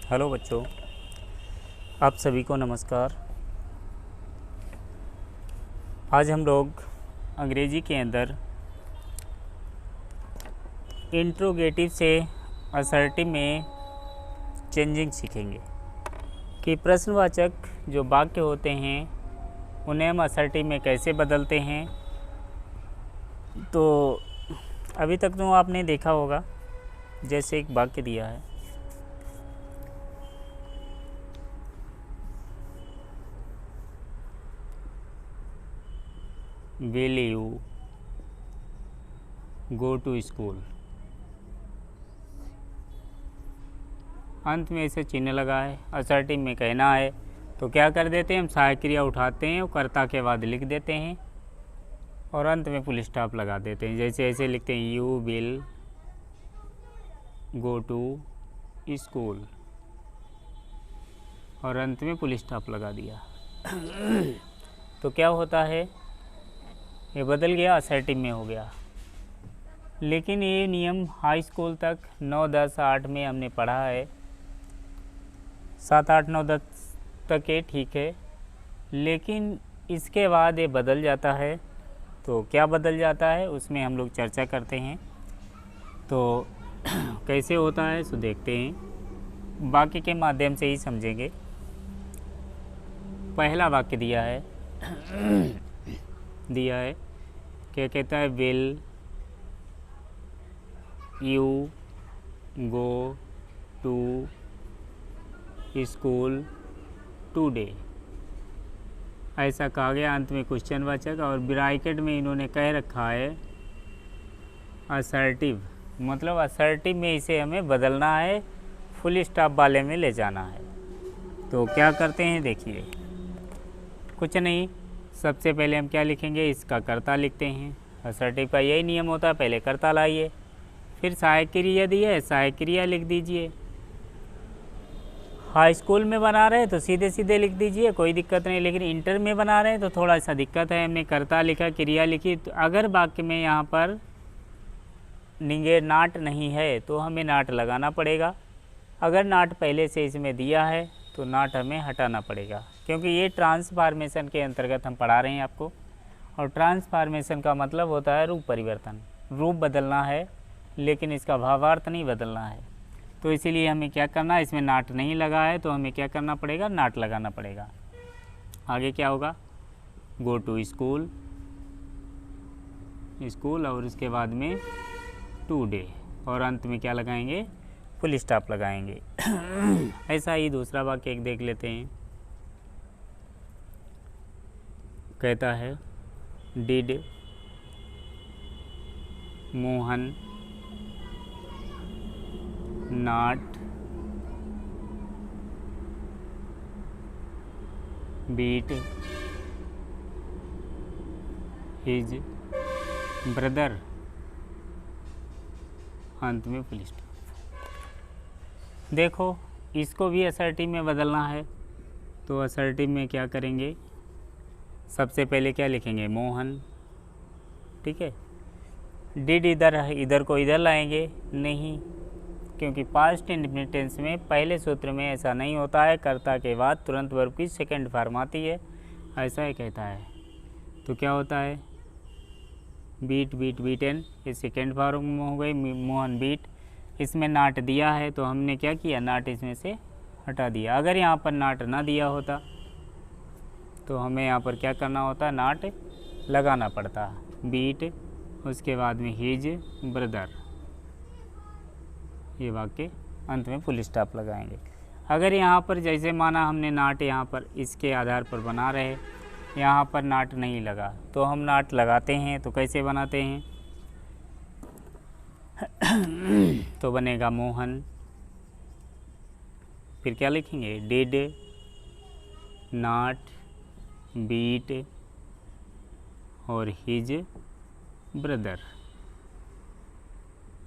Hello बच्चों, आप सभी को नमस्कार। आज हम लोग अंग्रेजी के अंदर इंट्रोगेटिव से असर्टिव में चेंजिंग सीखेंगे कि प्रश्नवाचक जो वाक्य होते हैं उन्हें हम असर्टिव में कैसे बदलते हैं। तो अभी तक तो आपने देखा होगा, जैसे एक वाक्य दिया है, will you go to school. अंत में इसे चिन्ह लगा है, असर्टिव में कहना है तो क्या कर देते हैं, हम सहायक क्रिया उठाते हैं और कर्ता के बाद लिख देते हैं और अंत में फुल स्टॉप लगा देते हैं। जैसे ऐसे लिखते हैं, you will go to school और अंत में फुल स्टॉप लगा दिया। तो क्या होता है, ये बदल गया, असर्टिव में हो गया। लेकिन ये नियम हाई स्कूल तक 9, 10, 8 में हमने पढ़ा है। 7, 8, 9, 10 तक ये ठीक है, लेकिन इसके बाद ये बदल जाता है। तो क्या बदल जाता है उसमें हम लोग चर्चा करते हैं। तो कैसे होता है सो देखते हैं, वाक्य के माध्यम से ही समझेंगे। पहला वाक्य दिया है क्या कहता है, will you go to school today, ऐसा कहा गया। अंत में क्वेश्चनवाचक और ब्रैकेट में इन्होंने कह रखा है असर्टिव, मतलब असर्टिव में इसे हमें बदलना है, फुल स्टॉप वाले में ले जाना है। तो क्या करते हैं देखिए, कुछ नहीं, सबसे पहले हम क्या लिखेंगे, इसका कर्ता लिखते हैं। असर्टिव का यही नियम होता है, पहले कर्ता लाइए, फिर सहायक क्रिया दी है, सहायक क्रिया लिख दीजिए। हाई स्कूल में बना रहे हैं तो सीधे सीधे लिख दीजिए, कोई दिक्कत नहीं। लेकिन इंटर में बना रहे हैं तो थोड़ा सा दिक्कत है, हमने कर्ता लिखा, क्रिया लिखी। तो अगर वाक्य में यहाँ पर नाट नहीं है तो हमें नाट लगाना पड़ेगा। अगर नाट पहले से इसमें दिया है तो नाट हमें हटाना पड़ेगा, क्योंकि ये ट्रांसफॉर्मेशन के अंतर्गत हम पढ़ा रहे हैं आपको। और ट्रांसफॉर्मेशन का मतलब होता है रूप परिवर्तन, रूप बदलना है, लेकिन इसका भावार्थ नहीं बदलना है। तो इसीलिए हमें क्या करना है, इसमें नाट नहीं लगा है तो हमें क्या करना पड़ेगा, नाट लगाना पड़ेगा। आगे क्या होगा, गो टू स्कूल, स्कूल और उसके बाद में टुडे और अंत में क्या लगाएंगे, फुल स्टॉप लगाएंगे। ऐसा ही दूसरा वाक्य एक देख लेते हैं। कहता है, did Mohan not beat his brother, अंत में फुल स्टॉप। देखो, इसको भी असर्टिव में बदलना है तो असर्टिव में क्या करेंगे, सबसे पहले क्या लिखेंगे, मोहन, ठीक है। डिड इधर को इधर लाएंगे नहीं, क्योंकि पास्ट इंडेफिनिट टेंस में पहले सूत्र में ऐसा नहीं होता है, कर्ता के बाद तुरंत वर्ब की सेकंड फॉर्म आती है, ऐसा ही कहता है। तो क्या होता है, बीटन, ये सेकंड फॉर्म हो गई, मोहन बीट। इसमें नाट दिया है तो हमने क्या किया, नाट इसमें से हटा दिया। अगर यहाँ पर नाट ना दिया होता तो हमें यहाँ पर क्या करना होता, नाट लगाना पड़ता। बीट, उसके बाद में हिज ब्रदर, ये वाक्य अंत में फुल स्टॉप लगाएंगे। अगर यहाँ पर जैसे माना हमने नाट यहाँ पर इसके आधार पर बना रहे, यहाँ पर नाट नहीं लगा तो हम नाट लगाते हैं। तो कैसे बनाते हैं, तो बनेगा मोहन, फिर क्या लिखेंगे, डिड नॉट बीट और हिज ब्रदर,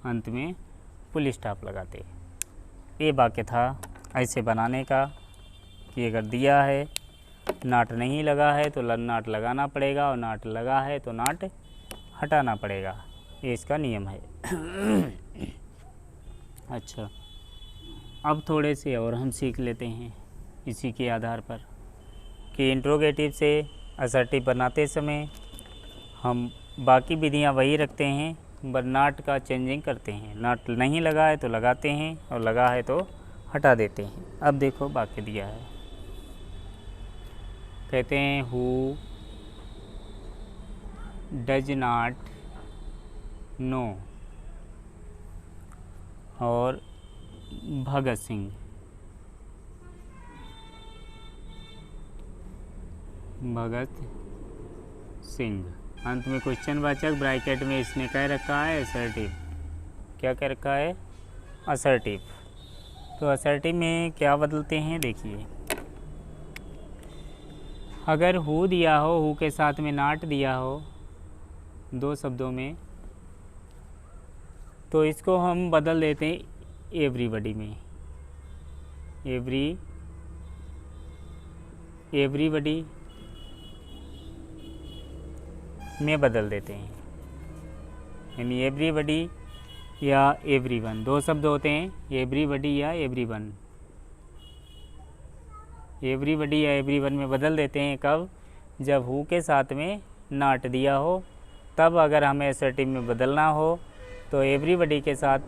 अंत में फुल स्टॉप लगाते। ये वाक्य था ऐसे बनाने का कि अगर दिया है, नाट नहीं लगा है तो नाट लगाना पड़ेगा, और नाट लगा है तो नाट हटाना पड़ेगा। ये इसका नियम है। अच्छा, अब थोड़े से और हम सीख लेते हैं इसी के आधार पर कि इंट्रोगेटिव से असर्टिव बनाते समय हम बाकी विधियां वही रखते हैं, बस नाट का चेंजिंग करते हैं। नाट नहीं लगा है तो लगाते हैं और लगा है तो हटा देते हैं। अब देखो वाक्य दिया है, कहते हैं हु डज नॉट नो और भगत सिंह। भगत सिंह अंत में क्वेश्चन वाचक ब्रैकेट में इसने कह रखा है असर्टिव। क्या कह रखा है? असर्टिव। तो असर्टिव में क्या बदलते हैं देखिए, अगर हु दिया हो, हु के साथ में नॉट दिया हो दो शब्दों में, तो इसको हम बदल देते हैं एवरीबॉडी में। एवरीबॉडी में बदल देते हैं, यानी एवरीबॉडी या एवरीवन, दो शब्द होते हैं, एवरीबॉडी या एवरीवन। एवरीबॉडी या एवरीवन में बदल देते हैं कब? जब हु के साथ में नॉट दिया हो, तब अगर हमें असर्टिव में बदलना हो तो एवरीबॉडी के साथ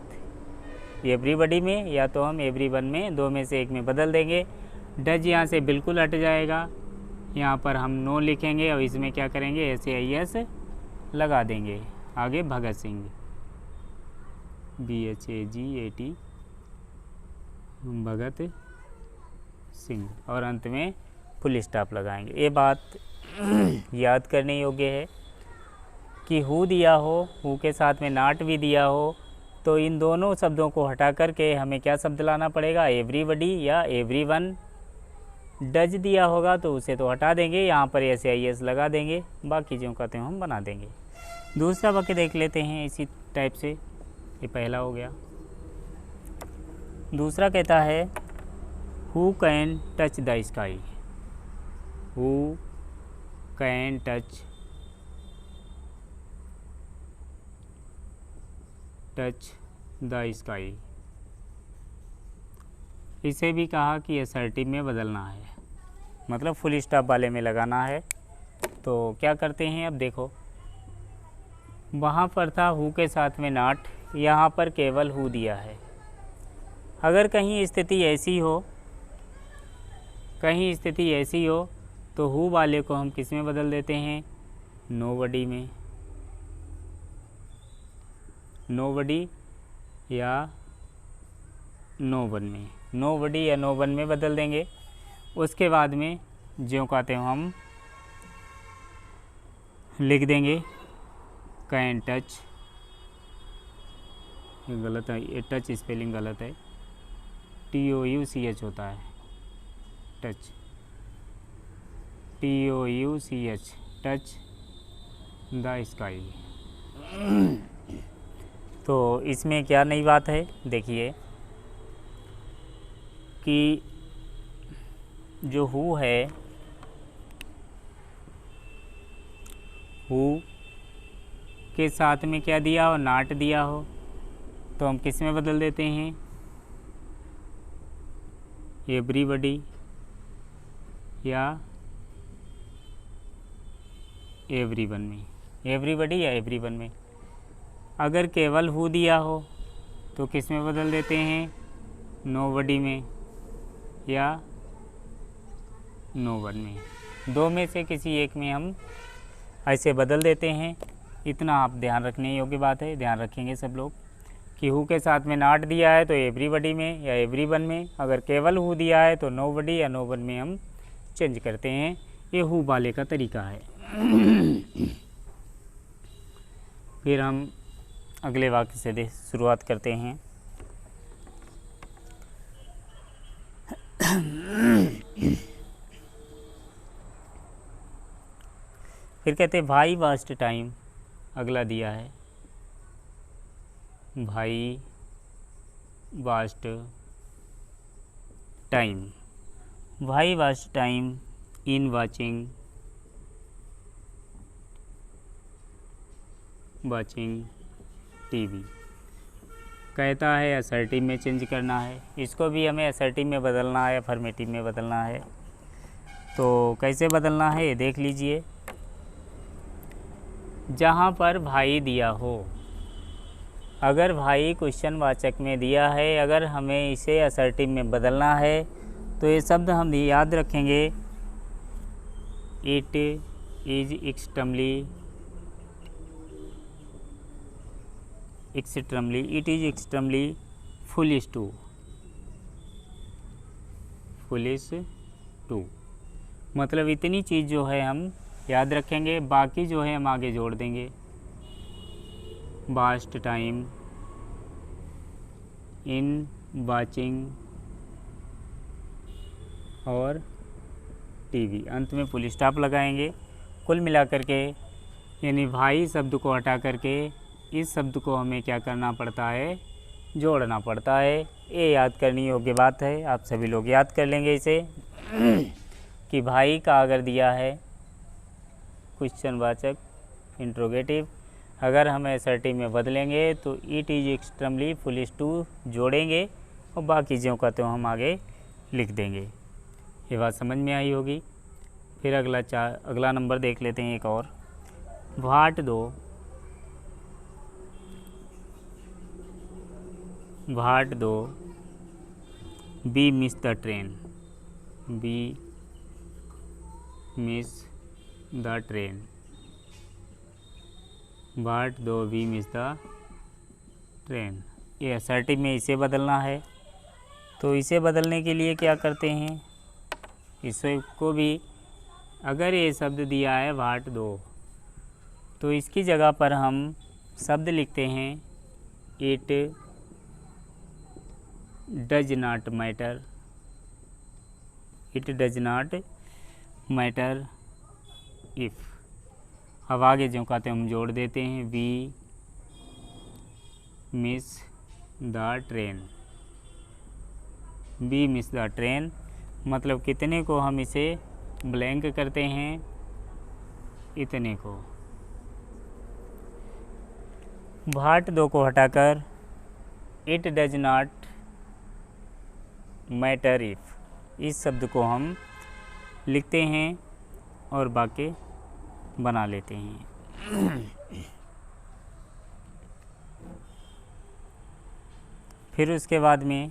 एवरीबॉडी में या तो हम एवरीवन में, दो में से एक में बदल देंगे। डज यहाँ से बिल्कुल हट जाएगा, यहाँ पर हम नो लिखेंगे और इसमें क्या करेंगे? SAIS लगा देंगे। आगे भगत सिंह, BHAGAT, भगत सिंह, और अंत में फुल स्टॉप लगाएंगे। ये बात याद करने योग्य है कि हु दिया हो, हु के साथ में नॉट भी दिया हो, तो इन दोनों शब्दों को हटा करके हमें क्या शब्द लाना पड़ेगा? एवरीबॉडी या एवरीवन। डज दिया होगा तो उसे तो हटा देंगे, यहाँ पर SAIS लगा देंगे, बाकी जो कहते हैं हम बना देंगे। दूसरा वाक्य देख लेते हैं इसी टाइप से। ये पहला हो गया। दूसरा कहता है who can touch the sky. Who can touch the sky. इसे भी कहा कि असर्टिव में बदलना है, मतलब फुल स्टॉप वाले में लगाना है। तो क्या करते हैं? अब देखो, वहाँ पर था हु के साथ में नॉट, यहाँ पर केवल हु दिया है। अगर कहीं स्थिति ऐसी हो, तो हु वाले को हम किस में बदल देते हैं? नोबडी में। नोबडी या नो वन में, नोबडी या नो वन में बदल देंगे। उसके बाद में जो कहते हैं हम लिख देंगे कैन टच। ये गलत है, ये टच स्पेलिंग गलत है, TOUCH होता है touch, TOUCH, touch the sky. तो इसमें क्या नई बात है देखिए कि जो हु है, हु के साथ में क्या दिया हो? नॉट दिया हो, तो हम किस में बदल देते हैं? एवरीबॉडी या एवरीवन में। एवरीबॉडी या एवरीवन में। अगर केवल हु दिया हो तो किस में बदल देते हैं? नोबडी में या नो वन में। दो में से किसी एक में हम ऐसे बदल देते हैं। इतना आप ध्यान रखने योग्य बात है, ध्यान रखेंगे सब लोग कि हु के साथ में नॉट दिया है तो एवरीबॉडी में या एवरीवन में, अगर केवल हु दिया है तो नोबडी या नो वन में हम चेंज करते हैं। ये हु वाले का तरीका है। फिर हम अगले वाक्य से शुरुआत करते हैं। फिर कहते हैं भाई वास्ट टाइम। अगला दिया है भाई वास्ट टाइम। भाई vast time in watching TV. कहता है असर्टिव में चेंज करना है, इसको भी हमें असर्टिव में बदलना है, अफर्मेटिव में बदलना है। तो कैसे बदलना है ये देख लीजिए। जहाँ पर भाई दिया हो, अगर भाई क्वेश्चन वाचक में दिया है, अगर हमें इसे असर्टिव में बदलना है तो ये शब्द हम याद रखेंगे। It is extremely it is extremely foolish to, मतलब इतनी चीज़ जो है हम याद रखेंगे, बाकी जो है हम आगे जोड़ देंगे। वास्ट टाइम इन वाचिंग और टीवी, अंत में फुल स्टॉप लगाएंगे। कुल मिलाकर के यानी भाई शब्द को हटा करके इस शब्द को हमें क्या करना पड़ता है, जोड़ना पड़ता है। ये याद करने योग्य बात है, आप सभी लोग याद कर लेंगे इसे कि भाई का अगर दिया है क्वेश्चन वाचक इंट्रोगेटिव, अगर हम असर्टिव में बदलेंगे तो it is extremely foolish to जोड़ेंगे और बाकी चीज़ों का तो हम आगे लिख देंगे। ये बात समझ में आई होगी। फिर अगला नंबर देख लेते हैं एक और। वाट दो बी मिस द ट्रेन, वाट दो बी मिस द ट्रेन। ये असर्टिव में इसे बदलना है, तो इसे बदलने के लिए क्या करते हैं, इसको भी अगर ये शब्द दिया है वाट दो, तो इसकी जगह पर हम शब्द लिखते हैं it does not matter if. अब आगे जो कहते हैं हम जोड़ देते हैं, वी मिस द ट्रेन, मतलब कितने को हम इसे ब्लैंक करते हैं, इतने को। वाट दो को हटाकर it does not matter if, इस शब्द को हम लिखते हैं और बाकी बना लेते हैं। फिर उसके बाद में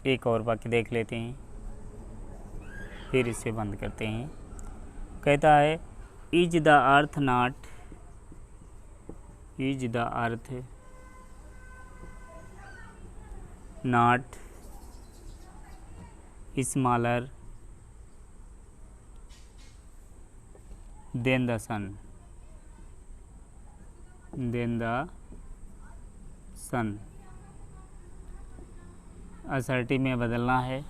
एक और वाक्य देख लेते हैं, फिर इसे बंद करते हैं। कहता है is the earth not smaller than the sun, assertive में बदलना है।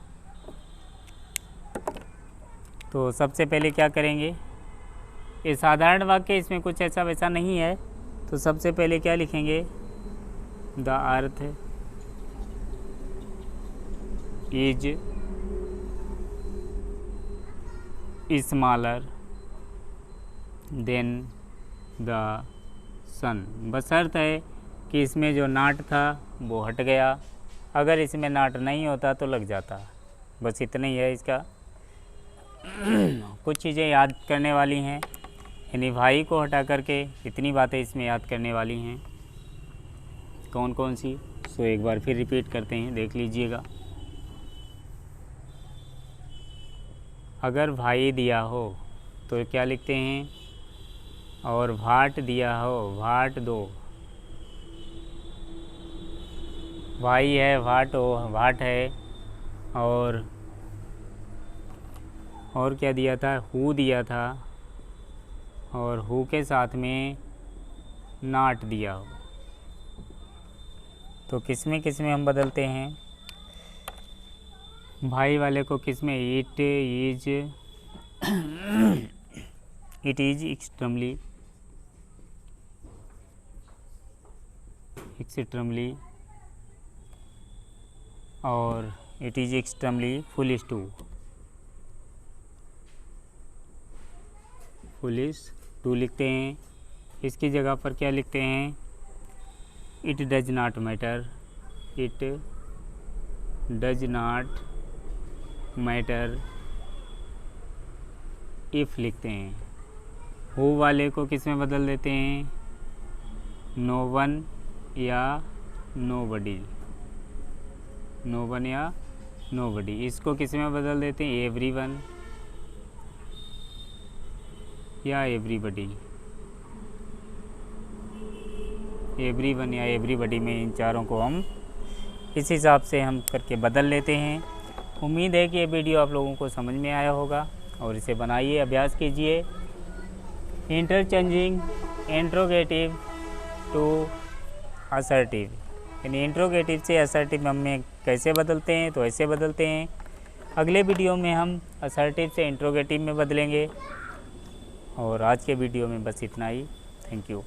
तो सबसे पहले क्या करेंगे, ये साधारण वाक्य, इसमें कुछ ऐसा वैसा नहीं है, तो सबसे पहले क्या लिखेंगे, the earth is smaller than the sun. बस अर्थ है कि इसमें जो नाट था वो हट गया, अगर इसमें नाट नहीं होता तो लग जाता। बस इतना ही है इसका। कुछ चीज़ें याद करने वाली हैं, यानी भाई को हटा करके इतनी बातें इसमें याद करने वाली हैं। कौन कौन सी, सो एक बार फिर रिपीट करते हैं, देख लीजिएगा। अगर भाई दिया हो तो क्या लिखते हैं, और वाट दिया हो वाट दो, भाई है वाट है, और क्या दिया था, हु दिया था, और हु के साथ में नाट दिया हो, तो किस में हम बदलते हैं, भाई वाले को किस में, इट इज एक्सट्रीमली और it is extremely foolish to लिखते हैं। इसकी जगह पर क्या लिखते हैं, it does not matter, it does not matter if लिखते हैं। हु वाले को किस में बदल देते हैं, नो वन या नोबडी, नो वन या नोबडी। इसको किस में बदल देते हैं, एवरीवन या एवरीबडी, एवरीवन या एवरीबडी में इन चारों को हम इस हिसाब से हम करके बदल लेते हैं। उम्मीद है कि ये वीडियो आप लोगों को समझ में आया होगा और इसे बनाइए, अभ्यास कीजिए। इंटरचेंजिंग इंट्रोगेटिव टू असर्टिव, यानी इंट्रोगेटिव से असर्टिव में कैसे बदलते हैं, तो ऐसे बदलते हैं। अगले वीडियो में हम असर्टिव से इंट्रोगेटिव में बदलेंगे। और आज के वीडियो में बस इतना ही। Thank you.